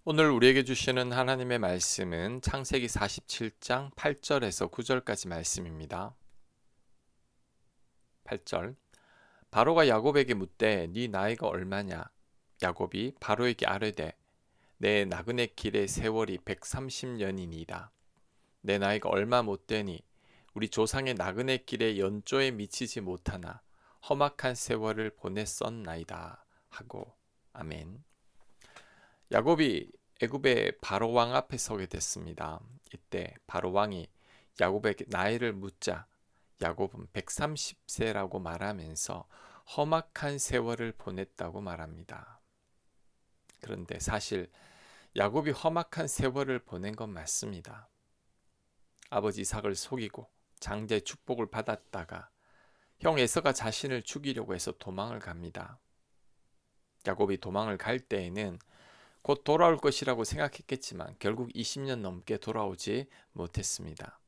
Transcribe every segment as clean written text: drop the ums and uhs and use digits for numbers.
오늘 우리에게 주시는 하나님의 말씀은 창세기 47장 8절에서 9절까지 말씀입니다. 8절. 바로가 야곱에게 묻되 네 나이가 얼마냐? 야곱이 바로에게 아뢰되 내 나그네 길의 세월이 130년이니이다. 내 나이가 얼마 못 되니 우리 조상의 나그네 길의 연조에 미치지 못하나 험악한 세월을 보냈었나이다 하고. 아멘. 야곱이 애굽의 바로 왕 앞에 서게 됐습니다. 이때 바로 왕이 야곱에게 나이를 묻자 야곱은 130세라고 말하면서 험악한 세월을 보냈다고 말합니다. 그런데 사실 야곱이 험악한 세월을 보낸 건 맞습니다. 아버지 이삭을 속이고 장자의 축복을 받았다가 형 에서가 자신을 죽이려고 해서 도망을 갑니다. 야곱이 도망을 갈 때에는 곧 돌아올 것이라고 생각했겠지만 결국 20년 넘게 돌아오지 못했습니다.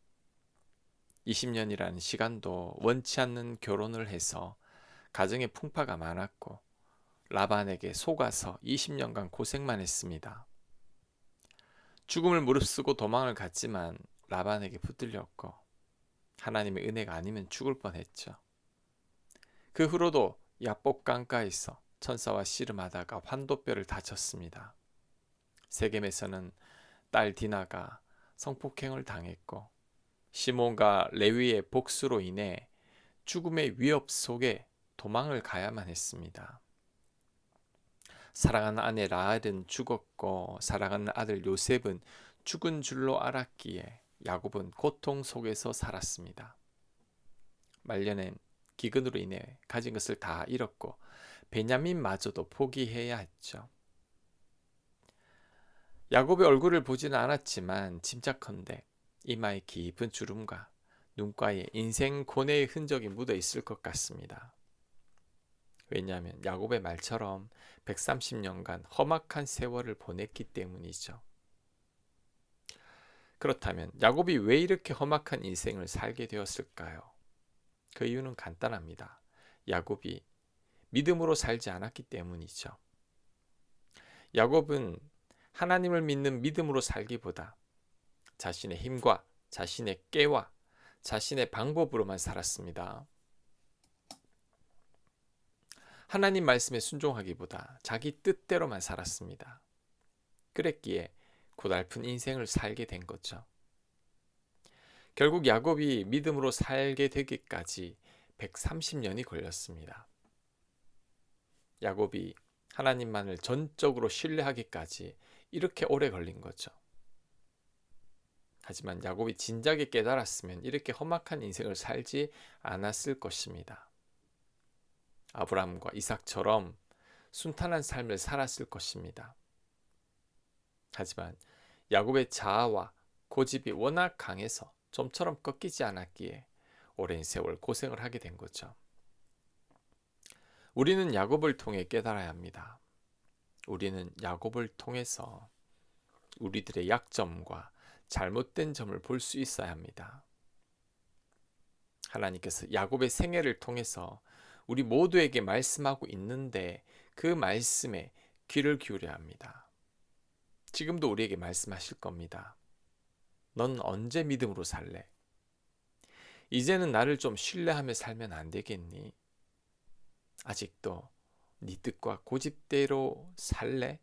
20년이라는 시간도 원치 않는 결혼을 해서 가정에 풍파가 많았고 라반에게 속아서 20년간 고생만 했습니다. 죽음을 무릅쓰고 도망을 갔지만 라반에게 붙들렸고 하나님의 은혜가 아니면 죽을 뻔했죠. 그 후로도 야복 강가에서 천사와 씨름하다가 환도뼈를 다쳤습니다. 세겜에서는 딸 디나가 성폭행을 당했고 시몬과 레위의 복수로 인해 죽음의 위협 속에 도망을 가야만 했습니다. 사랑하는 아내 라헬은 죽었고 사랑하는 아들 요셉은 죽은 줄로 알았기에 야곱은 고통 속에서 살았습니다. 말년엔 기근으로 인해 가진 것을 다 잃었고 베냐민마저도 포기해야 했죠. 야곱의 얼굴을 보지는 않았지만 짐작컨대 이마에 깊은 주름과 눈가에 인생 고뇌의 흔적이 묻어 있을 것 같습니다. 왜냐하면 야곱의 말처럼 130년간 험악한 세월을 보냈기 때문이죠. 그렇다면 야곱이 왜 이렇게 험악한 인생을 살게 되었을까요? 그 이유는 간단합니다. 야곱이 믿음으로 살지 않았기 때문이죠. 야곱은 하나님을 믿는 믿음으로 살기보다 자신의 힘과 자신의 깨와 자신의 방법으로만 살았습니다. 하나님 말씀에 순종하기보다 자기 뜻대로만 살았습니다. 그랬기에 고달픈 인생을 살게 된 거죠. 결국 야곱이 믿음으로 살게 되기까지 130년이 걸렸습니다. 야곱이 하나님만을 전적으로 신뢰하기까지 이렇게 오래 걸린 거죠. 하지만 야곱이 진작에 깨달았으면 이렇게 험악한 인생을 살지 않았을 것입니다. 아브라함과 이삭처럼 순탄한 삶을 살았을 것입니다. 하지만 야곱의 자아와 고집이 워낙 강해서 좀처럼 꺾이지 않았기에 오랜 세월 고생을 하게 된 거죠. 우리는 야곱을 통해 깨달아야 합니다. 우리는 야곱을 통해서 우리들의 약점과 잘못된 점을 볼 수 있어야 합니다. 하나님께서 야곱의 생애를 통해서 우리 모두에게 말씀하고 있는데 그 말씀에 귀를 기울여야 합니다. 지금도 우리에게 말씀하실 겁니다. 넌 언제 믿음으로 살래? 이제는 나를 좀 신뢰하며 살면 안 되겠니? 아직도 네 뜻과 고집대로 살래?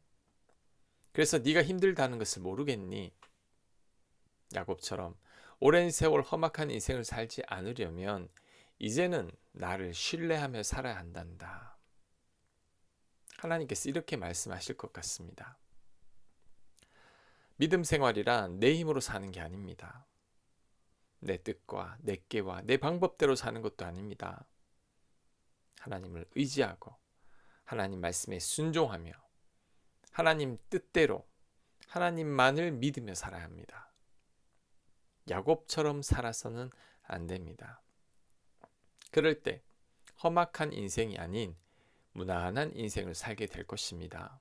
그래서 네가 힘들다는 것을 모르겠니? 야곱처럼 오랜 세월 험악한 인생을 살지 않으려면 이제는 나를 신뢰하며 살아야 한단다. 하나님께서 이렇게 말씀하실 것 같습니다. 믿음 생활이란 내 힘으로 사는 게 아닙니다. 내 뜻과 내 깨와 내 방법대로 사는 것도 아닙니다. 하나님을 의지하고 하나님 말씀에 순종하며 하나님 뜻대로 하나님만을 믿으며 살아야 합니다. 야곱처럼 살아서는 안 됩니다. 그럴 때 험악한 인생이 아닌 무난한 인생을 살게 될 것입니다.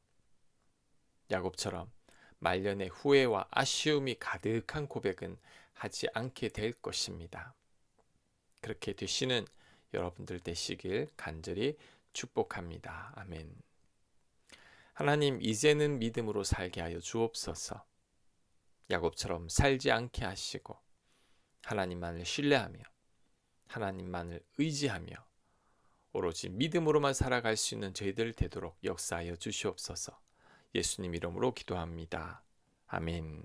야곱처럼 말년의 후회와 아쉬움이 가득한 고백은 하지 않게 될 것입니다. 그렇게 되시는 여러분들 되시길 간절히 축복합니다. 아멘. 하나님, 이제는 믿음으로 살게 하여 주옵소서. 야곱처럼 살지 않게 하시고 하나님만을 신뢰하며 하나님만을 의지하며 오로지 믿음으로만 살아갈 수 있는 저희들 되도록 역사하여 주시옵소서. 예수님 이름으로 기도합니다. 아멘.